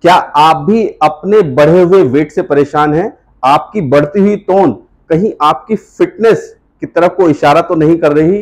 क्या आप भी अपने बढ़े हुए वेट से परेशान हैं? आपकी बढ़ती हुई टोन कहीं आपकी फिटनेस की तरफ को इशारा तो नहीं कर रही?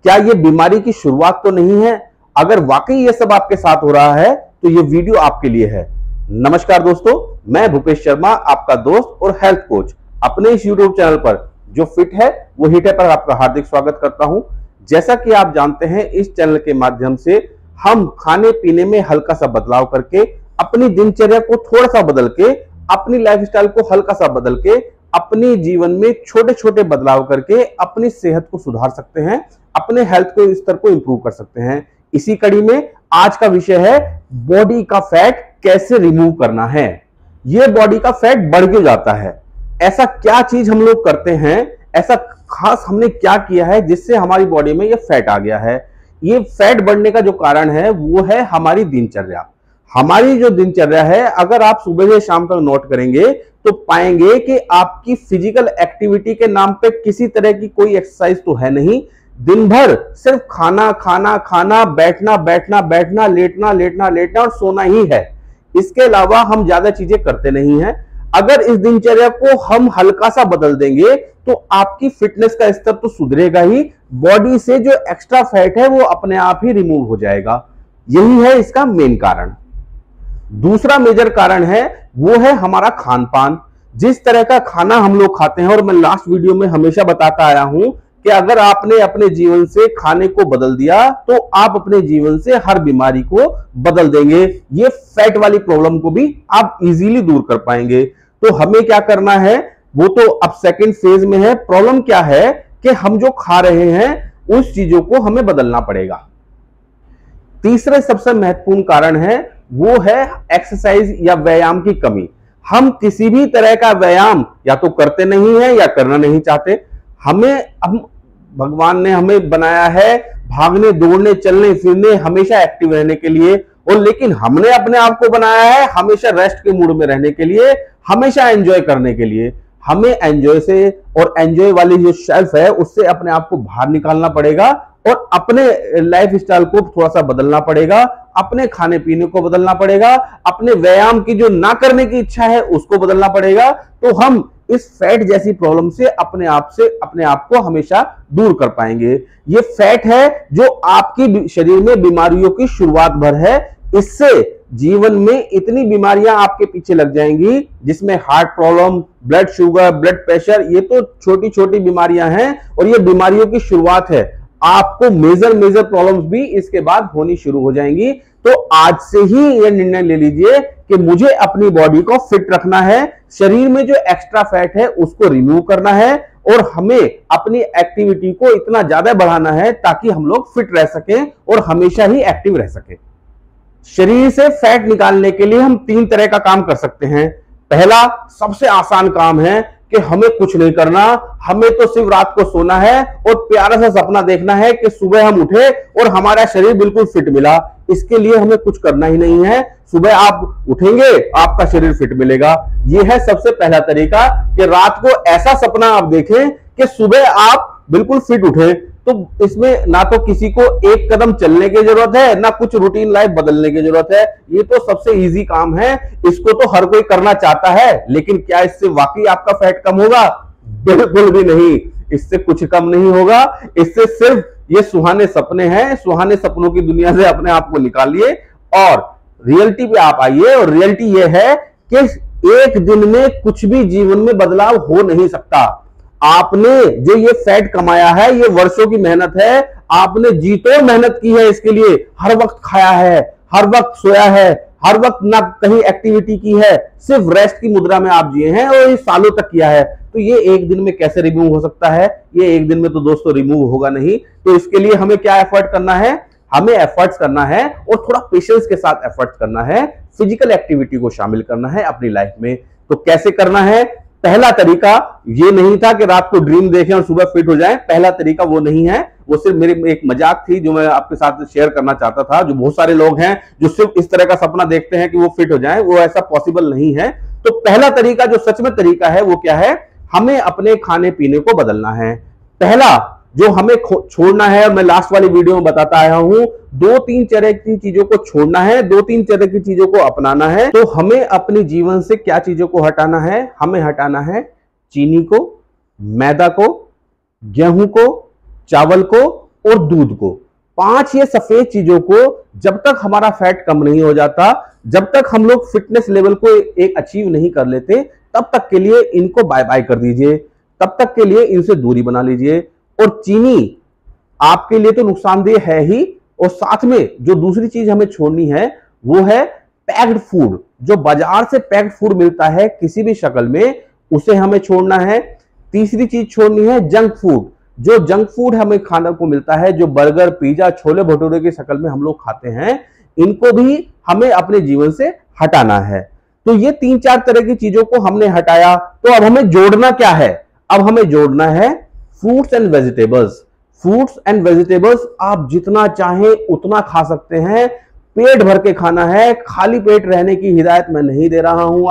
क्या ये बीमारी की शुरुआत तो नहीं है? अगर वाकई ये सब आपके साथ हो रहा है तो ये वीडियो आपके लिए है। नमस्कार दोस्तों, मैं भूपेश शर्मा, आपका दोस्त और हेल्थ कोच, अपने इस यूट्यूब चैनल पर जो फिट है वो हिट है पर आपका हार्दिक स्वागत करता हूं। जैसा कि आप जानते हैं, इस चैनल के माध्यम से हम खाने पीने में हल्का सा बदलाव करके, अपनी दिनचर्या को थोड़ा सा बदल के, अपनी लाइफस्टाइल को हल्का सा बदल के, अपने जीवन में छोटे छोटे बदलाव करके अपनी सेहत को सुधार सकते हैं, अपने हेल्थ को स्तर को इंप्रूव कर सकते हैं। इसी कड़ी में आज का विषय है बॉडी का फैट कैसे रिमूव करना है। ये बॉडी का फैट बढ़ क्यों जाता है? ऐसा क्या चीज हम लोग करते हैं, ऐसा खास हमने क्या किया है जिससे हमारी बॉडी में ये फैट आ गया है? ये फैट बढ़ने का जो कारण है वो है हमारी दिनचर्या। हमारी जो दिनचर्या है, अगर आप सुबह से शाम तक नोट करेंगे तो पाएंगे कि आपकी फिजिकल एक्टिविटी के नाम पे किसी तरह की कोई एक्सरसाइज तो है नहीं। दिन भर सिर्फ खाना खाना खाना, बैठना बैठना बैठना, लेटना लेटना लेटना और सोना ही है। इसके अलावा हम ज्यादा चीजें करते नहीं हैं। अगर इस दिनचर्या को हम हल्का सा बदल देंगे तो आपकी फिटनेस का स्तर तो सुधरेगा ही, बॉडी से जो एक्स्ट्रा फैट है वो अपने आप ही रिमूव हो जाएगा। यही है इसका मेन कारण। दूसरा मेजर कारण है वो है हमारा खान पान। जिस तरह का खाना हम लोग खाते हैं, और मैं लास्ट वीडियो में हमेशा बताता आया हूं कि अगर आपने अपने जीवन से खाने को बदल दिया तो आप अपने जीवन से हर बीमारी को बदल देंगे। ये फैट वाली प्रॉब्लम को भी आप इजीली दूर कर पाएंगे। तो हमें क्या करना है वो तो अब सेकंड फेज में है। प्रॉब्लम क्या है कि हम जो खा रहे हैं उस चीजों को हमें बदलना पड़ेगा। तीसरे सबसे महत्वपूर्ण कारण है वो है एक्सरसाइज या व्यायाम की कमी। हम किसी भी तरह का व्यायाम या तो करते नहीं है या करना नहीं चाहते। भगवान ने हमें बनाया है भागने दौड़ने चलने फिरने, हमेशा एक्टिव रहने के लिए, और लेकिन हमने अपने आप को बनाया है हमेशा रेस्ट के मूड में रहने के लिए, हमेशा एंजॉय करने के लिए। हमें एंजॉय से और एंजॉय वाली जो शेल्फ है उससे अपने आप को बाहर निकालना पड़ेगा और अपने लाइफ स्टाइल को थोड़ा सा बदलना पड़ेगा, अपने खाने पीने को बदलना पड़ेगा, अपने व्यायाम की जो ना करने की इच्छा है उसको बदलना पड़ेगा। तो हम इस फैट जैसी प्रॉब्लम से अपने आप को हमेशा दूर कर पाएंगे। ये फैट है जो आपकी शरीर में बीमारियों की शुरुआत भर है। इससे जीवन में इतनी बीमारियां आपके पीछे लग जाएंगी, जिसमें heart problem, blood sugar, blood pressure, ये तो छोटी छोटी बीमारियां हैं और ये बीमारियों की शुरुआत है। आपको मेजर प्रॉब्लम्स भी इसके बाद होनी शुरू हो जाएंगी। तो आज से ही ये निर्णय ले लीजिए कि मुझे अपनी बॉडी को फिट रखना है, शरीर में जो एक्स्ट्रा फैट है उसको रिमूव करना है और हमें अपनी एक्टिविटी को इतना ज्यादा बढ़ाना है ताकि हम लोग फिट रह सकें और हमेशा ही एक्टिव रह सकें। शरीर से फैट निकालने के लिए हम 3 तरह का काम कर सकते हैं। पहला सबसे आसान काम है कि हमें कुछ नहीं करना, हमें तो सिर्फ रात को सोना है और प्यारा सा सपना देखना है कि सुबह हम उठे और हमारा शरीर बिल्कुल फिट मिला। इसके लिए हमें कुछ करना ही नहीं है। सुबह आप उठेंगे, आपका शरीर फिट मिलेगा। यह है सबसे पहला तरीका कि रात को ऐसा सपना आप देखें कि सुबह आप बिल्कुल फिट उठे। तो इसमें ना तो किसी को एक कदम चलने की जरूरत है, ना कुछ रूटीन लाइफ बदलने की जरूरत है। ये तो सबसे इजी काम है, इसको तो हर कोई करना चाहता है। लेकिन क्या इससे वाकई आपका फैट कम होगा? बिल्कुल भी नहीं, इससे कुछ कम नहीं होगा। इससे सिर्फ ये सुहाने सपने हैं। सुहाने सपनों की दुनिया से अपने आप को निकालिए और रियलिटी पे आप आइए। और रियलिटी ये है कि एक दिन में कुछ भी जीवन में बदलाव हो नहीं सकता। आपने जो ये फैट कमाया है ये वर्षों की मेहनत है। आपने जी तोड़ मेहनत की है इसके लिए, हर वक्त खाया है, हर वक्त सोया है, हर वक्त ना कहीं एक्टिविटी की है, सिर्फ रेस्ट की मुद्रा में आप जिए हैं और ये सालों तक किया है। तो ये एक दिन में कैसे रिमूव हो सकता है? ये एक दिन में तो दोस्तों रिमूव होगा नहीं। तो इसके लिए हमें क्या एफर्ट करना है? हमें एफर्ट्स करना है और थोड़ा पेशेंस के साथ एफर्ट्स करना है। फिजिकल एक्टिविटी को शामिल करना है अपनी लाइफ में। तो कैसे करना है? पहला तरीका ये नहीं था कि रात को ड्रीम देखें और सुबह फिट हो जाएं। पहला तरीका वो नहीं है, वो सिर्फ मेरी एक मजाक थी जो मैं आपके साथ शेयर करना चाहता था। जो बहुत सारे लोग हैं जो सिर्फ इस तरह का सपना देखते हैं कि वो फिट हो जाएं, वो ऐसा पॉसिबल नहीं है। तो पहला तरीका जो सच में तरीका है वो क्या है? हमें अपने खाने पीने को बदलना है। पहला जो हमें छोड़ना है, और मैं लास्ट वाली वीडियो में बताता आया हूं, 2-3 तरह की चीजों को छोड़ना है, 2-3 तरह की चीजों को अपनाना है। तो हमें अपने जीवन से क्या चीजों को हटाना है? हमें हटाना है चीनी को, मैदा को, गेहूं को, चावल को और दूध को। 5 ये सफेद चीजों को जब तक हमारा फैट कम नहीं हो जाता, जब तक हम लोग फिटनेस लेवल को एक अचीव नहीं कर लेते, तब तक के लिए इनको बाय बाय कर दीजिए, तब तक के लिए इनसे दूरी बना लीजिए। और चीनी आपके लिए तो नुकसानदेह है ही, और साथ में जो दूसरी चीज हमें छोड़नी है वो है पैक्ड फूड। जो बाजार से पैक्ड फूड मिलता है किसी भी शक्ल में, उसे हमें छोड़ना है। तीसरी चीज छोड़नी है जंक फूड। जो जंक फूड हमें खाने को मिलता है, जो बर्गर, पिज्जा, छोले भटूरे की शक्ल में हम लोग खाते हैं, इनको भी हमें अपने जीवन से हटाना है। तो ये 3-4 तरह की चीजों को हमने हटाया, तो अब हमें जोड़ना क्या है? अब हमें जोड़ना है fruits and vegetables. Fruits and vegetables आप जितना चाहें उतना खा सकते हैं, पेट भर के खाना है। खाली पेट रहने की हिदायत मैं नहीं दे रहा हूं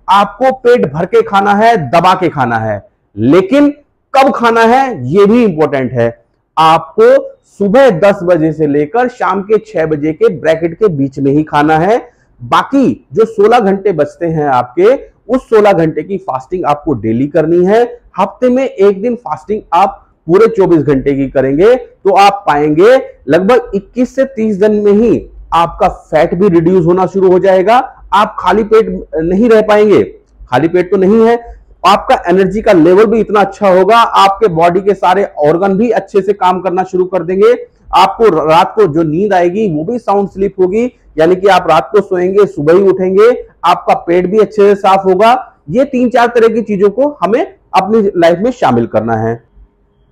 आपको पेट भर के खाना है, दबा के खाना है। लेकिन कब खाना है यह भी इंपॉर्टेंट है। आपको सुबह 10 बजे से लेकर शाम के 6 बजे के ब्रैकेट के बीच में ही खाना है। बाकी जो 16 घंटे बचते हैं आपके, उस 16 घंटे की फास्टिंग आपको डेली करनी है। हफ्ते में एक दिन फास्टिंग आप पूरे 24 घंटे की करेंगे तो आप पाएंगे लगभग 21 से 30 दिन में ही आपका फैट भी रिड्यूस होना शुरू हो जाएगा। आप खाली पेट नहीं रह पाएंगे, खाली पेट तो नहीं है, आपका एनर्जी का लेवल भी इतना अच्छा होगा, आपके बॉडी के सारे ऑर्गन भी अच्छे से काम करना शुरू कर देंगे। आपको रात को जो नींद आएगी वो भी साउंड स्लीप होगी, यानी कि आप रात को सोएंगे सुबह ही उठेंगे, आपका पेट भी अच्छे से साफ होगा। ये 3-4 तरह की चीजों को हमें अपनी लाइफ में शामिल करना है।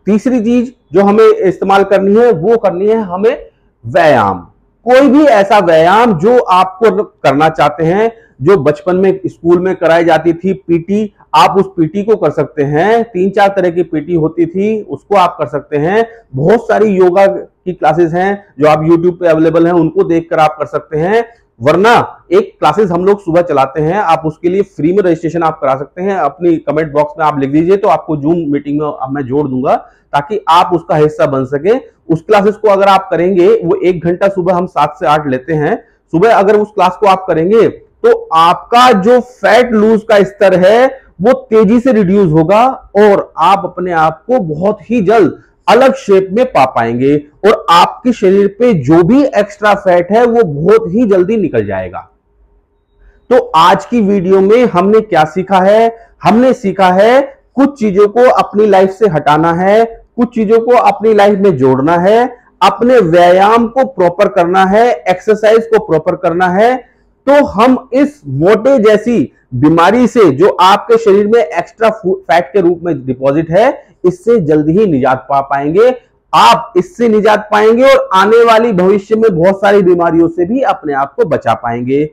तीसरी चीज जो हमें इस्तेमाल करनी है वो करनी है हमें व्यायाम। कोई भी ऐसा व्यायाम जो आपको करना चाहते हैं, जो बचपन में स्कूल में कराई जाती थी पीटी, आप उस पीटी को कर सकते हैं। 3-4 तरह की पीटी होती थी, उसको आप कर सकते हैं। बहुत सारी योगा की क्लासेस हैं जो आप यूट्यूब पे अवेलेबल हैं, उनको देखकर आप कर सकते हैं। वरना एक क्लासेस हम लोग सुबह चलाते हैं, आप उसके लिए फ्री में रजिस्ट्रेशन आप करा सकते हैं। अपनी कमेंट बॉक्स में आप लिख दीजिए तो आपको जूम मीटिंग में मैं जोड़ दूंगा ताकि आप उसका हिस्सा बन सके। उस क्लासेस को अगर आप करेंगे, वो 1 घंटा सुबह हम 7 से 8 लेते हैं, सुबह अगर उस क्लास को आप करेंगे तो आपका जो फैट लूज का स्तर है वो तेजी से रिड्यूस होगा और आप अपने आप को बहुत ही जल्द अलग शेप में पा पाएंगे और आपके शरीर पे जो भी एक्स्ट्रा फैट है वो बहुत ही जल्दी निकल जाएगा। तो आज की वीडियो में हमने क्या सीखा है? हमने सीखा है कुछ चीजों को अपनी लाइफ से हटाना है, कुछ चीजों को अपनी लाइफ में जोड़ना है, अपने व्यायाम को प्रॉपर करना है, एक्सरसाइज को प्रॉपर करना है। तो हम इस मोटे जैसी बीमारी से जो आपके शरीर में एक्स्ट्रा फैट के रूप में डिपॉजिट है, इससे जल्दी ही निजात पा पाएंगे। आप इससे निजात पाएंगे और आने वाली भविष्य में बहुत सारी बीमारियों से भी अपने आप को बचा पाएंगे।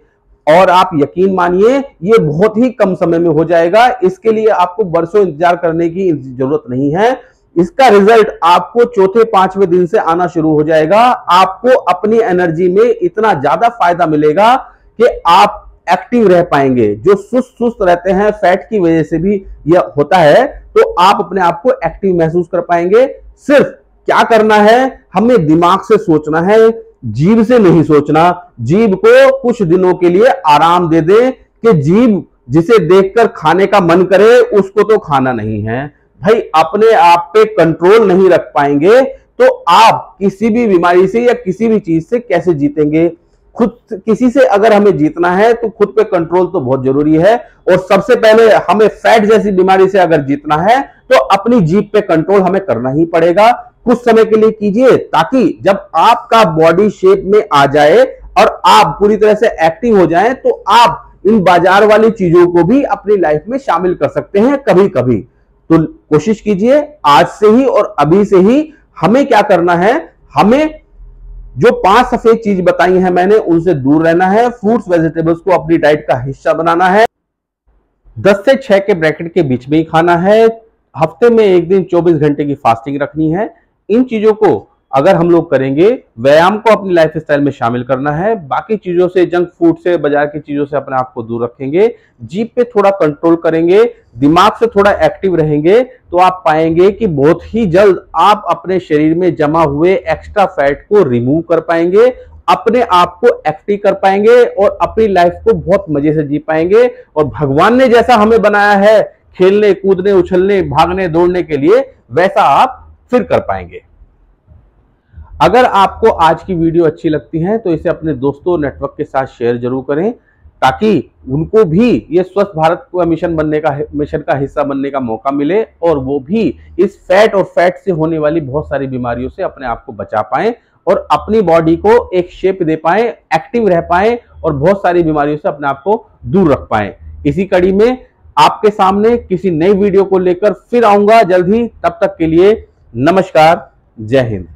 और आप यकीन मानिए ये बहुत ही कम समय में हो जाएगा। इसके लिए आपको बरसों इंतजार करने की जरूरत नहीं है। इसका रिजल्ट आपको 4-5वें दिन से आना शुरू हो जाएगा। आपको अपनी एनर्जी में इतना ज्यादा फायदा मिलेगा कि आप एक्टिव रह पाएंगे। जो सुस्त रहते हैं फैट की वजह से भी यह होता है, तो आप अपने आप को एक्टिव महसूस कर पाएंगे। सिर्फ क्या करना है, हमें दिमाग से सोचना है, जीभ से नहीं सोचना। जीभ को कुछ दिनों के लिए आराम दे दे कि जीभ जिसे देखकर खाने का मन करे उसको तो खाना नहीं है। भाई अपने आप पे कंट्रोल नहीं रख पाएंगे तो आप किसी भी बीमारी से या किसी भी चीज से कैसे जीतेंगे? खुद किसी से अगर हमें जीतना है तो खुद पे कंट्रोल तो बहुत जरूरी है। और सबसे पहले हमें फैट जैसी बीमारी से अगर जीतना है तो अपनी जीभ पे कंट्रोल हमें करना ही पड़ेगा। कुछ समय के लिए कीजिए ताकि जब आपका बॉडी शेप में आ जाए और आप पूरी तरह से एक्टिव हो जाएं तो आप इन बाजार वाली चीजों को भी अपनी लाइफ में शामिल कर सकते हैं कभी कभी। तो कोशिश कीजिए आज से ही और अभी से ही। हमें क्या करना है, हमें जो 5 सफेद चीज बताई हैं मैंने उनसे दूर रहना है। फ्रूट्स वेजिटेबल्स को अपनी डाइट का हिस्सा बनाना है। 10 से 6 के ब्रैकेट के बीच में ही खाना है। हफ्ते में एक दिन 24 घंटे की फास्टिंग रखनी है। इन चीजों को अगर हम लोग करेंगे, व्यायाम को अपनी लाइफस्टाइल में शामिल करना है, बाकी चीजों से, जंक फूड से, बाजार की चीजों से अपने आप को दूर रखेंगे, जीभ पे थोड़ा कंट्रोल करेंगे, दिमाग से थोड़ा एक्टिव रहेंगे, तो आप पाएंगे कि बहुत ही जल्द आप अपने शरीर में जमा हुए एक्स्ट्रा फैट को रिमूव कर पाएंगे, अपने आप को एक्टिव कर पाएंगे और अपनी लाइफ को बहुत मजे से जी पाएंगे। और भगवान ने जैसा हमें बनाया है खेलने, कूदने, उछलने, भागने, दौड़ने के लिए, वैसा आप फिर कर पाएंगे। अगर आपको आज की वीडियो अच्छी लगती है तो इसे अपने दोस्तों, नेटवर्क के साथ शेयर जरूर करें, ताकि उनको भी ये स्वस्थ भारत का मिशन का हिस्सा बनने का मौका मिले और वो भी इस फैट और फैट से होने वाली बहुत सारी बीमारियों से अपने आप को बचा पाएं और अपनी बॉडी को एक शेप दे पाएं, एक्टिव रह पाएं और बहुत सारी बीमारियों से अपने आप को दूर रख पाएं। इसी कड़ी में आपके सामने किसी नई वीडियो को लेकर फिर आऊंगा जल्द ही। तब तक के लिए नमस्कार, जय हिंद।